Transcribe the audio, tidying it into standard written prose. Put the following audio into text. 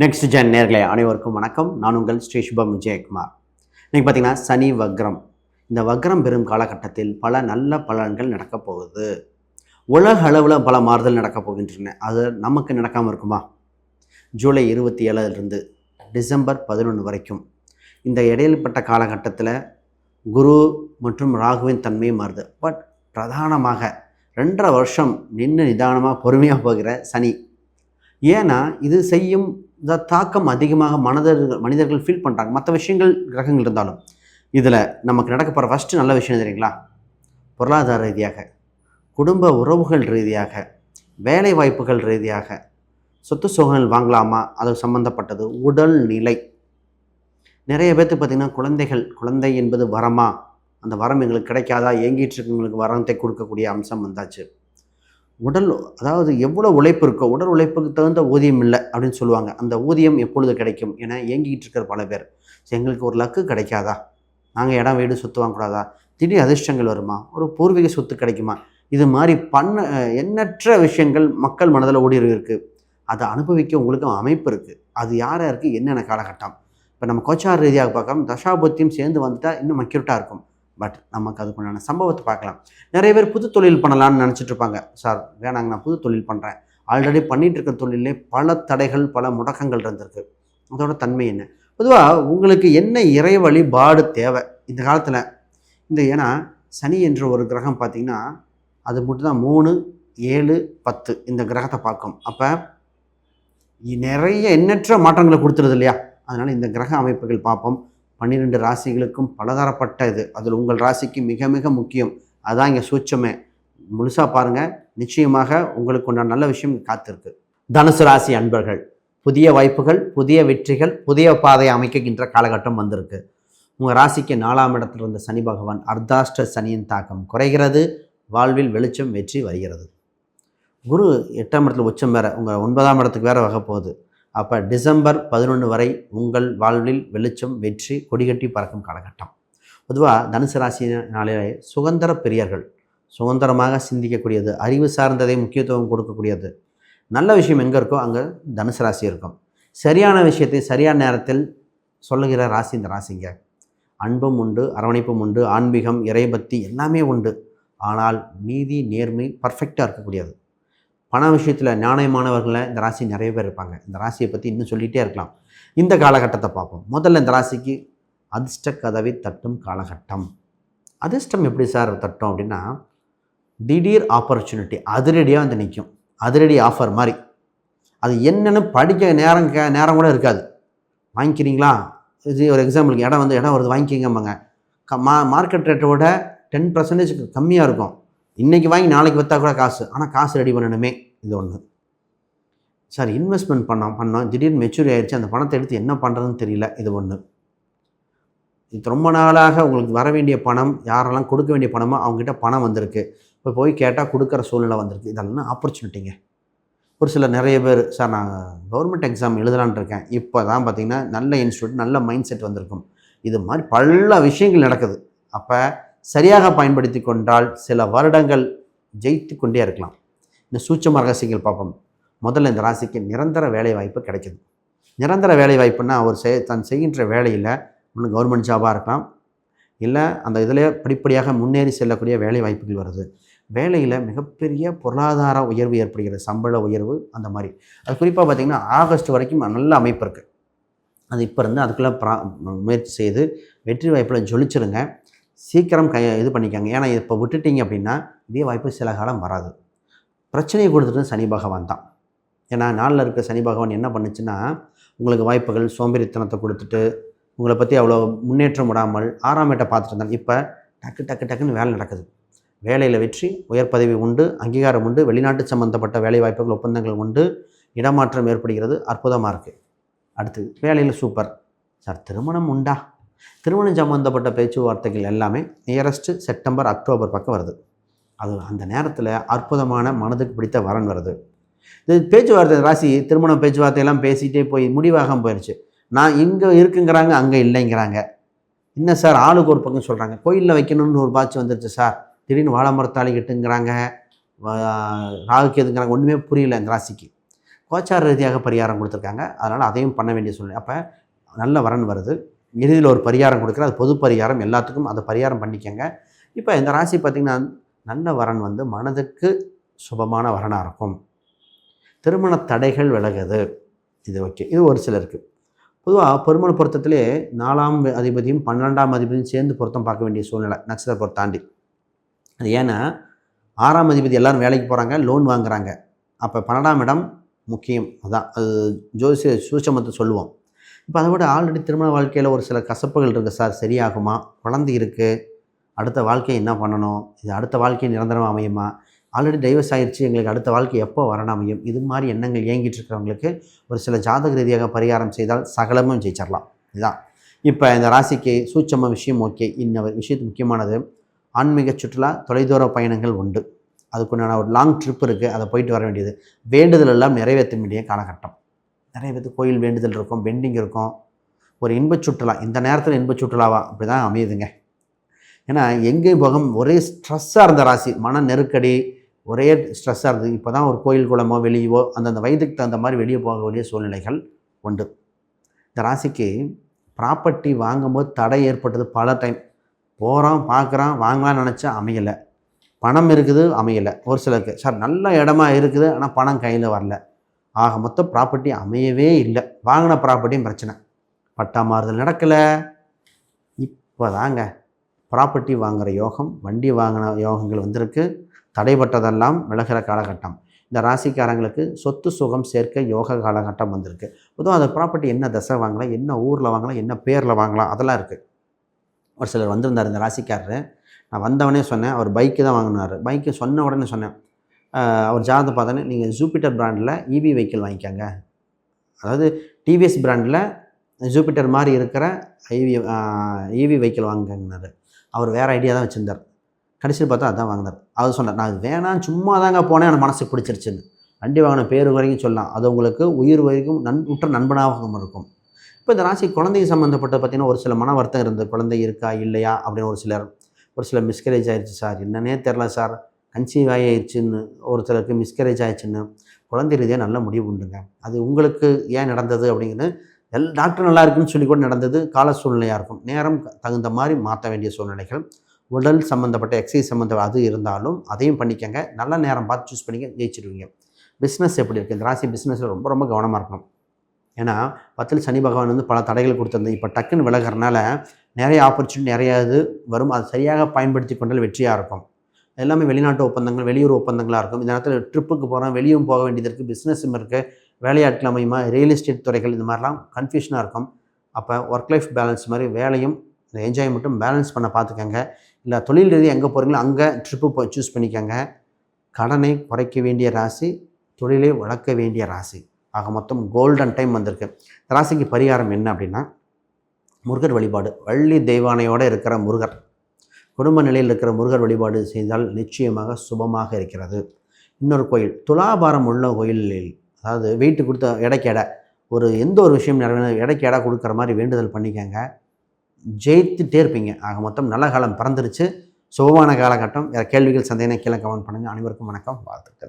Next gen நேர்களே அனைவருக்கும் வணக்கம். நான் உங்கள் ஸ்ரீ சுபம் விஜயகுமார். இன்னைக்கு பார்த்தீங்கன்னா சனி வக்ரம். இந்த வக்ரம் பெறும் காலகட்டத்தில் பல நல்ல பலன்கள் நடக்கப் போகுது. உலக அளவில் பல மாறுதல் நடக்கப் போகின்றன. அது நமக்கு நடக்காமல் இருக்குமா? ஜூலை 27 டிசம்பர் 11 வரைக்கும் இந்த இடையில்பட்ட காலகட்டத்தில் குரு மற்றும் ராகுவின் தன்மை மாறுது. பட் பிரதானமாக 2.5 வருஷம் நின்று நிதானமாக பொறுமையாக போகிற சனி. ஏன்னா இது செய்யும் இந்த தாக்கம் அதிகமாக மனிதர்கள் ஃபீல் பண்ணுறாங்க. மற்ற விஷயங்கள் கிரகங்கள் இருந்தாலும் இதில் நமக்கு நடக்க போகிற ஃபஸ்ட்டு நல்ல விஷயம் தெரியுங்களா? பொருளாதார ரீதியாக, குடும்ப உறவுகள் ரீதியாக, வேலை வாய்ப்புகள் ரீதியாக, சொத்து சுகங்கள் வாங்கலாமா அது சம்மந்தப்பட்டது, உடல் நிலை. நிறைய பேர்த்துக்கு பார்த்திங்கன்னா குழந்தை என்பது வரமா, அந்த வரம் எங்களுக்கு கிடைக்காதா, ஏங்கிட்டு இருக்கவங்களுக்கு வரத்தை கொடுக்கக்கூடிய அம்சம் வந்தாச்சு. உடல், அதாவது எவ்வளோ உழைப்பு இருக்கோ உடல் உழைப்புக்கு தகுந்த ஊதியம் இல்லை அப்படின்னு சொல்லுவாங்க. அந்த ஊதியம் எப்பொழுது கிடைக்கும் என ஏங்கிட்டு இருக்கிற பல பேர். எங்களுக்கு ஒரு லக்கு கிடைக்காதா, நாங்கள் இடம் வீடு சொத்து வாங்கக்கூடாதா, திடீர் அதிர்ஷ்டங்கள் வருமா, ஒரு பூர்வீக சொத்து கிடைக்குமா, இது மாதிரி எண்ணற்ற விஷயங்கள் மக்கள் மனதில் ஓடி இருக்குது. அதை அனுபவிக்க உங்களுக்கும் அமைப்பு இருக்குது. அது யாருக்கு என்னென்ன காலகட்டம். இப்போ நம்ம கோச்சார ரீதியாக பார்க்கலாம், தசாபத்தியும் சேர்ந்து வந்துட்டால் இன்னும் மக்யூட்டாக இருக்கும். பட் நமக்கு அதுக்குண்டான சம்பவத்தை பார்க்கலாம். நிறைய பேர் புது தொழில் பண்ணலான்னு நினச்சிட்டு இருப்பாங்க. சார் வேணாங்க, நான் புது தொழில் பண்ணுறேன், ஆல்ரெடி பண்ணிகிட்டு இருக்க தொழிலே பல தடைகள் பல முடக்கங்கள் இருந்திருக்கு. அதோட தன்மை என்ன? பொதுவாக உங்களுக்கு என்ன இறை வழிபாடு தேவை இந்த காலத்தில்? ஏன்னா சனி என்ற ஒரு கிரகம் பார்த்திங்கன்னா அது மட்டும்தான் 3, 7, 10 இந்த கிரகத்தை பார்க்கும். அப்போ நிறைய எண்ணற்ற மாற்றங்களை கொடுத்துருது இல்லையா? அதனால் இந்த கிரக அமைப்புகள் பார்ப்போம். 12 ராசிகளுக்கும் பலதரப்பட்ட இது. அதில் உங்கள் ராசிக்கு மிக மிக முக்கியம். அதுதான் இங்கே சூட்சமே. முழுசாக பாருங்கள், நிச்சயமாக உங்களுக்கு உண்டான நல்ல விஷயம் காத்திருக்கு. தனுசு ராசி அன்பர்கள், புதிய வாய்ப்புகள், புதிய வெற்றிகள், புதிய பாதையை அமைக்கின்ற காலகட்டம் வந்திருக்கு. உங்கள் ராசிக்கு 4ஆம் இடத்துல இருந்த சனி பகவான் அர்த்தாஷ்ட சனியின் தாக்கம் குறைகிறது. வாழ்வில் வெளிச்சம் வெற்றி வருகிறது. குரு 8ஆம் இடத்துல உச்சம் வேறு, உங்கள் 9ஆம் இடத்துக்கு வேறு வகை போகுது. அப்போ டிசம்பர் 11 வரை உங்கள் வாழ்வில் வெளிச்சம் வெற்றி கொடிகட்டி பறக்கும் காலகட்டம். பொதுவாக தனுசு ராசினாலே சுதந்திர பிரியர்கள், சுதந்திரமாக சிந்திக்கக்கூடியது, அறிவு சார்ந்ததை முக்கியத்துவம் கொடுக்கக்கூடியது. நல்ல விஷயம் எங்கே இருக்கோ அங்கே தனுசு ராசி இருக்கும். சரியான விஷயத்தை சரியான நேரத்தில் சொல்லுகிற ராசி இந்த ராசிங்க. அன்பும் உண்டு, அரவணைப்பும் உண்டு, ஆன்மீகம், இறைபக்தி எல்லாமே உண்டு. ஆனால் நீதி நேர்மை பர்ஃபெக்டாக இருக்கக்கூடியது. பண விஷயத்தில் நியாயமானவர்களில் இந்த ராசி நிறைய பேர் இருப்பாங்க. இந்த ராசியை பற்றி இன்னும் சொல்லிகிட்டே இருக்கலாம். இந்த காலகட்டத்தை பார்ப்போம். முதல்ல இந்த ராசிக்கு அதிர்ஷ்ட கதவை தட்டும் காலகட்டம். அதிர்ஷ்டம் எப்படி சார் தட்டும் அப்படின்னா, திடீர் ஆப்பர்ச்சுனிட்டி அதிரடியாக வந்து நிற்கும். அதிரடி ஆஃபர் மாதிரி. அது என்னென்னு படிக்க நேரம் கூட இருக்காது. வாங்கிக்கிறீங்களா, இது ஒரு எக்ஸாம்பிளுக்கு இடம் வருது வாங்கிக்கிங்கம்பாங்க. மார்க்கெட் ரேட்டை விட 10% கம்மியாக இருக்கும். இன்றைக்கி வாங்கி நாளைக்கு விற்றா கூட காசு, ஆனால் காசு ரெடி பண்ணணுமே. இது ஒன்று. சார் இன்வெஸ்ட்மெண்ட் பண்ணோம் திடீர்னு மெச்சூரி ஆகிடுச்சு, அந்த பணத்தை எடுத்து என்ன பண்ணுறதுன்னு தெரியல. இது ஒன்று. இது ரொம்ப நாளாக உங்களுக்கு வர வேண்டிய பணம், யாரெல்லாம் கொடுக்க வேண்டிய பணமோ அவங்ககிட்ட பணம் வந்திருக்கு. இப்போ போய் கேட்டால் கொடுக்குற சூழ்நிலை வந்திருக்கு. இதெல்லாம் ஆப்பர்ச்சுனிட்டிங்க. ஒரு சில நிறைய பேர், சார் நான் கவர்மெண்ட் எக்ஸாம் எழுதலான் இருக்கேன், இப்போ தான் பார்த்திங்கன்னா நல்ல இன்ஸ்டியூட், நல்ல மைண்ட் செட் வந்திருக்கும். இது மாதிரி பல விஷயங்கள் நடக்குது. அப்போ சரியாக பயன்படுத்தி கொண்டால் சில வருடங்கள் ஜெயித்து கொண்டே இருக்கலாம். இந்த சூட்சம ரகசியங்கள் பார்ப்போம். முதல்ல இந்த ராசிக்கு நிரந்தர வேலை வாய்ப்பு கிடைக்கிது. நிரந்தர வேலை வாய்ப்புன்னா அவர் தான் செய்கின்ற வேலையில் ஒன்று கவர்மெண்ட் ஜாபாக இருக்கலாம், இல்லை அந்த இதில் படிப்படியாக முன்னேறி செல்லக்கூடிய வேலை வாய்ப்புகள் வருது. வேலையில் மிகப்பெரிய பொருளாதார உயர்வு ஏற்படுகிறது, சம்பள உயர்வு அந்த மாதிரி. அது குறிப்பாக பார்த்திங்கன்னா ஆகஸ்ட் வரைக்கும் நல்ல அமைப்பு இருக்குது. அது இப்போ இருந்து அதுக்குள்ளே முயற்சி செய்து வெற்றி வாய்ப்பில் ஜொலிச்சிருங்க. சீக்கிரம் இது பண்ணிக்காங்க. ஏன்னா இப்போ விட்டுட்டிங்க அப்படின்னா இதே வாய்ப்பு சில காலம் வராது. பிரச்சனையை கொடுத்துட்டு சனி பகவான் தான். ஏன்னா நாளில் இருக்க சனி பகவான் என்ன பண்ணுச்சுன்னா, உங்களுக்கு வாய்ப்புகள் சோம்பேறித்தனத்தை கொடுத்துட்டு உங்களை பற்றி அவ்வளோ முன்னேற்றம் விடாமல் 6ஆம் இடத்தை பார்த்துட்டு இருந்தாங்க. இப்போ டக்குன்னு வேலை நடக்குது. வேலையில் வெற்றி, உயர் பதவி உண்டு, அங்கீகாரம் உண்டு, வெளிநாட்டு சம்மந்தப்பட்ட வேலை வாய்ப்புகள் ஒப்பந்தங்கள் உண்டு, இடமாற்றம் ஏற்படுகிறது. அற்புதமாக இருக்குது. அடுத்து வேலையில் சூப்பர். சார் திருமணம் உண்டா? திருமணம் சம்மந்தப்பட்ட பேச்சுவார்த்தைகள் எல்லாமே நியரஸ்ட்டு செப்டம்பர், அக்டோபர் பக்கம் வருது. அது அந்த நேரத்தில் அற்புதமான மனதுக்கு பிடித்த வரன் வருது. இது பேச்சுவார்த்தை ராசி திருமணம் பேச்சுவார்த்தையெல்லாம் பேசிகிட்டே போய் முடிவாகாமல் போயிடுச்சு. நான் இங்கே இருக்குங்கிறாங்க, அங்கே இல்லைங்கிறாங்க. என்ன சார் ஆளுக்கு ஒரு பக்கம் சொல்கிறாங்க. கோயிலில் வைக்கணும்னு ஒரு பாட்சி வந்துருச்சு சார், திடீர்னு வாழை மரத்தாளி கட்டுங்கிறாங்க, ராகுக்கு எதுங்கிறாங்க, ஒன்றுமே புரியல இந்த ராசிக்கு. கோச்சார ரீதியாக பரிகாரம் கொடுத்துருக்காங்க. அதனால் அதையும் பண்ண வேண்டிய சூழ்நிலை. அப்போ நல்ல வரன் வருது, இறுதியில் ஒரு பரிகாரம் கொடுக்குற, அது பொது பரிகாரம், எல்லாத்துக்கும் அதை பரிகாரம் பண்ணிக்கங்க. இப்போ இந்த ராசி பார்த்திங்கன்னா நல்ல வரன் வந்து மனதுக்கு சுபமான வரனாக இருக்கும். திருமண தடைகள் விலகுது, இது ஓகே. இது ஒரு சிலருக்கு. பொதுவாக பெருமண பொருத்தத்திலே 4ஆம் அதிபதியும் 12ஆம் அதிபதியும் சேர்ந்து பொருத்தம் பார்க்க வேண்டிய சூழ்நிலை, நட்சத்திர பொருத்தம் தாண்டி. அது ஏன்னா 6ஆம் அதிபதி எல்லோரும் வேலைக்கு போகிறாங்க, லோன் வாங்குகிறாங்க. அப்போ 12ஆம் இடம் முக்கியம். அதான் அது ஜோசிய சூட்சமத்தை சொல்லுவோம். இப்போ அதை விட ஆல்ரெடி திருமண வாழ்க்கையில் ஒரு சில கசப்புகள் இருக்குது சார், சரியாகுமா, குழந்தை இருக்குது, அடுத்த வாழ்க்கையை என்ன பண்ணணும், இது அடுத்த வாழ்க்கை நிரந்தரமாக அமையுமா, ஆல்ரெடி டைவர்ஸ் ஆகிடுச்சு, எங்களுக்கு அடுத்த வாழ்க்கை எப்போ வரணும் அமையும், இது மாதிரி எண்ணங்கள் ஏங்கிட்டு இருக்கிறவங்களுக்கு ஒரு சில ஜாதக ரீதியாக பரிகாரம் செய்தால் சகலமும் ஜெயிச்சிடலாம். இதுதான் இப்போ இந்த ராசிக்கு சூட்சம விஷயம் ஓகே. இன்னொரு விஷயத்து முக்கியமானது, ஆன்மீக சுற்றுலா, தொலைதூர பயணங்கள் உண்டு. அதுக்குண்டான ஒரு லாங் ட்ரிப் இருக்குது, அதை போயிட்டு வர வேண்டியது. வேண்டுதல் எல்லாம் நிறைவேற்ற வேண்டிய காலகட்டம். நிறைய பேருக்கு கோயில் வேண்டுதல் இருக்கும், பெண்டிங் இருக்கும். ஒரு இன்பச் சுற்றுலா, இந்த நேரத்தில் இன்பச் சுற்றுலாவா அப்படி தான் அமையுதுங்க. ஏன்னா எங்கேயும் போகும் ஒரே ஸ்ட்ரெஸ்ஸாக இருந்த ராசி, மன நெருக்கடி, ஒரே ஸ்ட்ரெஸ்ஸாக இருந்தது. இப்போ தான் ஒரு கோயில் குளமோ வெளியவோ அந்தந்த வயதுக்கு தகுந்த மாதிரி வெளியே போகக்கூடிய சூழ்நிலைகள் உண்டு. இந்த ராசிக்கு ப்ராப்பர்ட்டி வாங்கும்போது தடை ஏற்பட்டது பல டைம். போகிறோம், பார்க்குறான், வாங்கலாம்னு நினச்சா அமையலை. பணம் இருக்குது, அமையலை. ஒரு சிலருக்கு சார் நல்ல இடமா இருக்குது, ஆனால் பணம் கையில் வரல. ஆக மொத்தம் ப்ராப்பர்ட்டி அமையவே இல்லை. வாங்கின ப்ராப்பர்ட்டியும் பிரச்சனை, பட்டா மாறுதல் நடக்கலை. இப்போ தாங்க ப்ராப்பர்ட்டி வாங்குகிற யோகம், வண்டி வாங்கின யோகங்கள் வந்திருக்கு. தடைப்பட்டதெல்லாம் விலகிற காலகட்டம். இந்த ராசிக்காரங்களுக்கு சொத்து சுகம் சேர்க்க யோக காலகட்டம் வந்திருக்கு. பொதுவாக அந்த ப்ராப்பர்ட்டி என்ன தசை வாங்கலாம், என்ன ஊரில் வாங்கலாம், என்ன பேரில் வாங்கலாம், அதெல்லாம் இருக்குது. ஒரு சிலர் வந்திருந்தார் இந்த ராசிக்காரரு. நான் வந்தவனே சொன்னேன், அவர் பைக்கு தான் வாங்கினார். பைக்கு சொன்ன உடனே சொன்னேன், அவர் ஜாதகத்தை பார்த்தோன்னே நீங்கள் ஜூபிட்டர் பிராண்டில் இவி வெஹிக்கிள் வாங்கிக்கோங்க. அதாவது டிவிஎஸ் பிராண்டில் ஜூபிட்டர் மாதிரி இருக்கிற இவி வெஹிக்கிள் வாங்கினார். அவர் வேறு ஐடியா தான் வச்சுருந்தார். கடைசியில் பார்த்தா அதான் வாங்கினார். அவர் சொன்னார், நான் இது வேணாம், சும்மா தாங்க போனேன், எனக்கு மனசுக்கு பிடிச்சிருச்சுன்னு. வண்டி வாங்கின பேர் வரைக்கும் சொல்லலாம், அது உங்களுக்கு உயிர் வரைக்கும் உற்ற நண்பனாகவும் இருக்கும். இப்போ இந்த ராசி குழந்தை சம்மந்தப்பட்ட பார்த்திங்கன்னா ஒரு சில மன வருத்தம் இருந்தது. குழந்தை இருக்கா இல்லையா அப்படின்னு ஒரு சில மிஸ்கரேஜ் ஆகிடுச்சு சார், என்னன்னே தெரில சார், கன்சீவ் ஆகிடுச்சின்னு, ஒரு சிலருக்கு மிஸ்கரேஜ் ஆகிடுச்சின்னு. குழந்தை ரீதியாக நல்ல முடிவு உண்டுங்க. அது உங்களுக்கு ஏன் நடந்தது அப்படிங்கிறது டாக்டர் நல்லா இருக்குன்னு சொல்லி கூட நடந்தது, கால சூழ்நிலையாக இருக்கும். நேரம் தகுந்த மாதிரி மாற்ற வேண்டிய சூழ்நிலைகள். உடல் சம்மந்தப்பட்ட எக்ஸசைஸ் சம்மந்தப்பட்ட அது இருந்தாலும் அதையும் பண்ணிக்கங்க. நல்ல நேரம் பார்த்து சூஸ் பண்ணிக்க, ஜெயிச்சிடுவீங்க. பிஸ்னஸ் எப்படி இருக்குது, இந்த ராசி பிஸ்னஸில் ரொம்ப ரொம்ப கவனமாக இருக்கணும். ஏன்னா 10ல் சனி பகவான் வந்து பல தடைகள் கொடுத்துருந்தது. இப்போ டக்குன்னு விலகிறனால நிறைய ஆப்பர்ச்சுனிட்டி நிறையா இது வரும். அது சரியாக பயன்படுத்தி கொண்டால் வெற்றியாக இருக்கும். எல்லாமே வெளிநாட்டு ஒப்பந்தங்கள், வெளியூர் ஒப்பந்தங்களாக இருக்கும். இந்த நேரத்தில் ட்ரிப்புக்கு போகிறோம், வெளியும் போக வேண்டியது இருக்குது, பிஸ்னஸும் இருக்குது, வேலையாட்கள் அமையுமா, ரியல் எஸ்டேட் துறைகள், இந்த மாதிரிலாம் கன்ஃபியூஷனாக இருக்கும். அப்போ ஒர்க் லைஃப் பேலன்ஸ் மாதிரி வேலையும் இந்த என்ஜாய்மெண்ட்டும் பேலன்ஸ் பண்ண பார்த்துக்கங்க. இல்லை தொழில் ரீதியாக எங்கே போகிறீங்களோ அங்கே ட்ரிப்பு போய் சூஸ் பண்ணிக்கோங்க. கடனை குறைக்க வேண்டிய ராசி, தொழிலை வளர்க்க வேண்டிய ராசி. ஆக மொத்தம் கோல்டன் டைம் வந்திருக்கு. ராசிக்கு பரிகாரம் என்ன அப்படின்னா, முருகர் வழிபாடு. வள்ளி தெய்வானையோடு இருக்கிற முருகர், குடும்ப நிலையில் இருக்கிற முருகர் வழிபாடு செய்தால் நிச்சயமாக சுபமாக இருக்கிறது. இன்னொரு கோயில், துலாபாரம் உள்ள கோயிலில், அதாவது வெயிட்டு கொடுத்த எடைக்கு எடை, ஒரு எந்த ஒரு விஷயம் நிறைவேற எடைக்கு எடை கொடுக்குற மாதிரி வேண்டுதல் பண்ணிக்கங்க, ஜெயித்துட்டே இருப்பீங்க. ஆக மொத்தம் நல்ல காலம் பிறந்துருச்சு, சுபமான காலகட்டம். வேறு கேள்விகள் சந்தேகம் கீழே கமெண்ட் பண்ணுங்கள். அனைவருக்கும் வணக்கம், வாழ்த்துக்கள்.